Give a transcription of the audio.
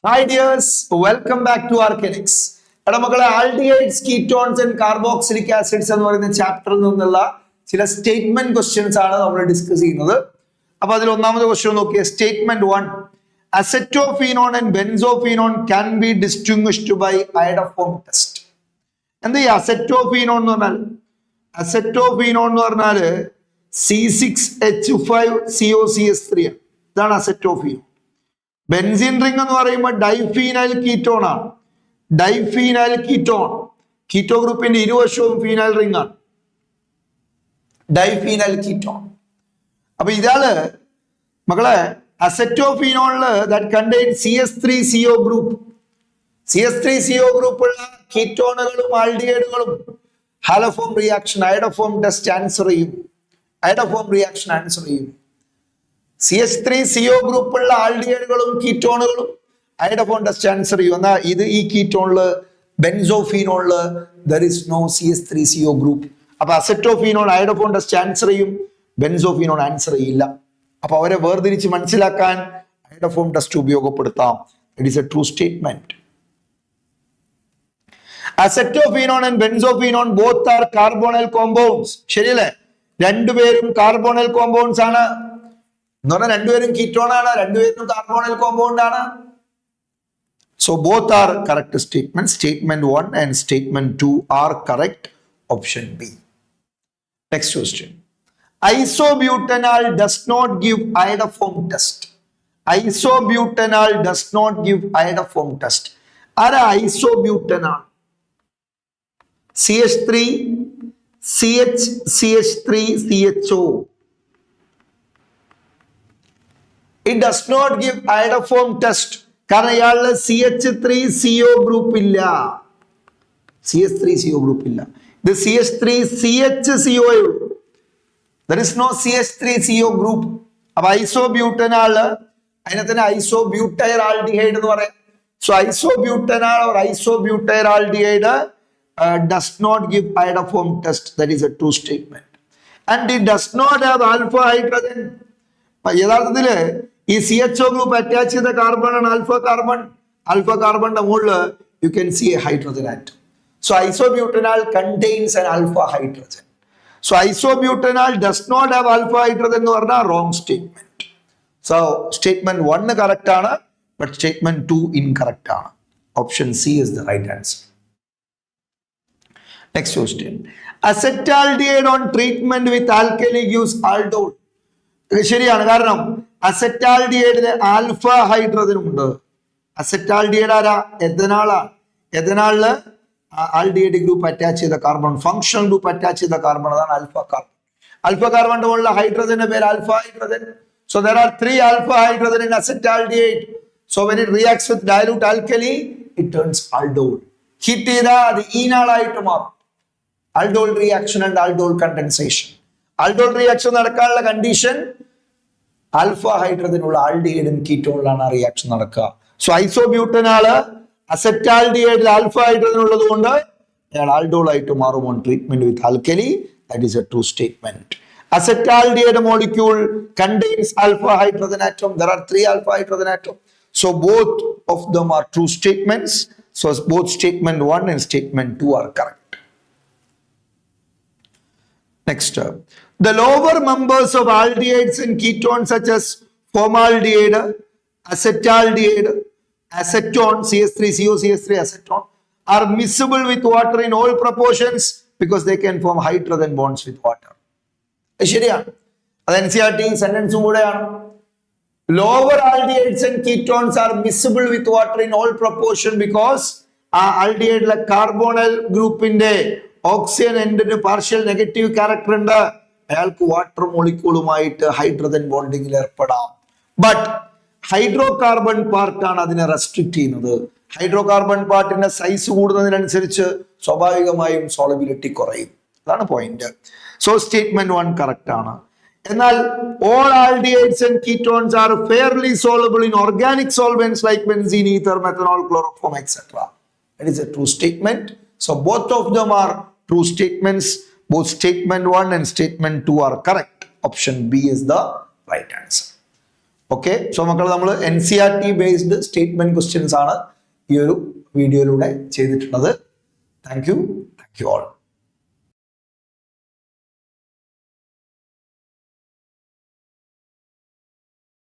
Hi dears, welcome back to Arcanix. എടാ മക്കളെ, aldehydes, ketones and carboxylic acids എന്ന് പറയുന്ന ചാപ്റ്ററിൽ നിന്നുള്ള ചില സ്റ്റേറ്റ്മെന്റ് ക്വസ്റ്റ്യൻസ് ആണ് നമ്മൾ ഡിസ്കസ് ചെയ്യുന്നത്. അപ്പൊ അതിൽ ഒന്നാമത്തെ ക്വസ്റ്റ്യൻ നോക്കിയേ. Statement 1, acetophenone and benzophenone can be distinguished by iodoform test. എന്താ ഈ അസെറ്റോഫീനോൺ എന്ന് പറഞ്ഞാൽ? അസെറ്റോഫീനോൺ എന്ന് പറഞ്ഞാല് C6H5COCS3 ആണ്. ഇതാണ് അസെറ്റോഫീനോൺ. ബെൻസീൻ റിംഗ് എന്ന് പറയുമ്പോൾ ഡൈഫീനൈൽ കീറ്റോൺ ആണ്. ഡൈഫീനൈൽ കീറ്റോൺ, കീറ്റോ ഗ്രൂപ്പിന്റെ ഇരുവശവും ഫീനൈൽ റിംഗ് ആണ്. Diphenyl ketone. അപ്പൊ ഇതാള് മക്കളെ അസെറ്റോഫീനോണില് that contain CH3CO group. CH3CO ഗ്രൂപ്പുള്ള കീറ്റോണുകളും ആൽഡിഹൈഡുകളും haloform reaction iodoform test answer ചെയ്യും. ഐഡോഫോം റിയാക്ഷൻ ആൻസർ ചെയ്യും. CH3CO ഗ്രൂപ്പുള്ള ആൽഡിഹൈഡുകളും കീറ്റോണുകളും ഐഡോഫോം ടെസ്റ്റ് ആൻസർ ചെയ്യും. എന്നാൽ ഇത് ഈ കീറ്റോണില് ബെൻസോഫീനോണില് there is no CH3CO group. അപ്പൊ അസെറ്റോഫീനോൺ ഐഡോഫോം ടെസ്റ്റ് ആൻസർ ചെയ്യും, ബെൻസോഫീനോൺ ആൻസർ ചെയ്യില്ല. അപ്പൊ അവരെ വേർതിരിച്ച് മനസ്സിലാക്കാൻ ഐഡോഫോം ടെസ്റ്റ് ഉപയോഗപ്പെടുത്താം. It is a true statement. Acetophenone and benzophenone both are carbonyl compounds. ശരിയല്ലേ? രണ്ടുപേരും കാർബോണൈൽ കോമ്പൗണ്ട്സ് ആണ്. എന്ന് പറഞ്ഞാൽ രണ്ടുപേരും കീറ്റോൺ ആണ്, രണ്ടുപേരും കാർബോണൈൽ കോമ്പൗണ്ട് ആണ്. So both are correct statements. Statement 1 and statement 2 are correct. Option B. Next question. Isobutanol does not give iodoform test. Isobutanol does not give iodoform test. Ara isobutanol CH3 CH CH3 CHO. It does not give iodoform test. കാരണം ഇയാളില് CH3CO group ഇല്ല. CH3CO group ഇല്ല. ഇത് CH3CHCO ഉള്ളൂ. There is no CH3CO group. അപ്പൊ isobutanal അതിനെ തന്നെ isobutyraldehyde എന്ന് പറയാം. So isobutanal or isobutyraldehyde does not give iodoform test. That is a true statement. And it does not have alpha hydrogen. യഥാർത്ഥത്തില് ഈ CHO group attach ചെയ്ത carbon ആണ് alpha carbon. Alpha കാർബണിന്റെ മുകളിൽ you can see a hydrogen atom. So isobutanal contains an alpha hydrogen. So isobutanal does not have alpha hydrogen എന്ന് പറഞ്ഞാൽ wrong statement. So statement 1 correct ആണ്, but statement 2 incorrect ആണ്. Option C is the right answer. Next question. Acetaldehyde on treatment with alkali gives aldol. ശരിയാണ്. കാരണം അസെറ്റാൽഡിഹൈഡിന് alpha hydrogen ഉണ്ട്. Acetaldehyde ആരാ? എഥനാളാണ്. എഥനാളില് aldehyde group attach ചെയ്ത കാർബൺ, ഫങ്ഷണൽ ഗ്രൂപ്പ് അറ്റാച്ച് ചെയ്ത carbon, അതാണ് ആൽഫ കാർബൺ. ആൽഫ കാർബണിന്റെ മുകളിലെ ഹൈഡ്രോജന്റെ പേര് alpha hydrogen. So there are 3 alpha hydrogen in acetaldehyde. So when it reacts with dilute alkali, it turns aldol. Heat ചെയ്താൽ അത് ഈനാളായിട്ട് മാറും. aldol reaction and aldol condensation. aldol reaction നടക്കാനുള്ള condition alpha hydrogen ഉള്ള ആൽഡിഹൈഡും കീറ്റോണിലാണ് ആ reaction നടക്കുക. So ഐസോബ്യൂട്ടനാള് അസെറ്റാൽഡിഹൈഡിൽ alpha hydrogen ഉള്ളത് കൊണ്ട് അയാൾ ആൽഡോൾ ആയിട്ട് മാറും on treatment with alkali. That is a true statement. Acetaldehyde molecule contains alpha hydrogen atom. There are 3 alpha hydrogen atom. So both of them are true statements. So both statement 1 and statement 2 are correct. Next, the lower members of aldehydes and ketones such as formaldehyde, acetaldehyde, acetone, CH3CO, CH3 acetone are miscible with water in all proportions because they can form hydrogen bonds with water. ശരിയാണ്. അത് NCERT സെന്റൻസും കൂടെയാണ്. Lower aldehydes and ketones are miscible with water in all proportion because ആ ആൽഡിഹൈഡിലെ carbonyl ഗ്രൂപ്പിന്റെ oxygen എൻഡിന് partial negative character ഉണ്ട്. അയാൾക്ക് വാട്ടർ മോളിക്യൂളുമായിട്ട് ഹൈഡ്രോജൻ ബോണ്ടിങ്ങിൽ ഏർപ്പെടാം. ബട്ട് ഹൈഡ്രോ കാർബൺ പാർട്ടാണ് അതിനെ റെസ്ട്രിക്ട് ചെയ്യുന്നത്. ഹൈഡ്രോ കാർബൺ പാർട്ടിന്റെ സൈസ് കൂടുന്നതിനനുസരിച്ച് സ്വാഭാവികമായും സോളബിലിറ്റി കുറയും. അതാണ് പോയിന്റ്. സോ സ്റ്റേറ്റ്മെന്റ് 1 കറക്റ്റ് ആണ്. എന്നാൽ all aldehydes and ketones are fairly soluble in organic solvents like benzene, ether, methanol, chloroform, etc. That is a true statement. So both of them are true statements. Both statement 1 and statement 2 are correct. Option B is the right answer. Okay, so മക്കൾ നമ്മൾ NCERT based statement questions ആണ് ഈ ഒരു വീഡിയോയിലൂടെ ചെയ്തിട്ടുള്ളത്. Thank you all.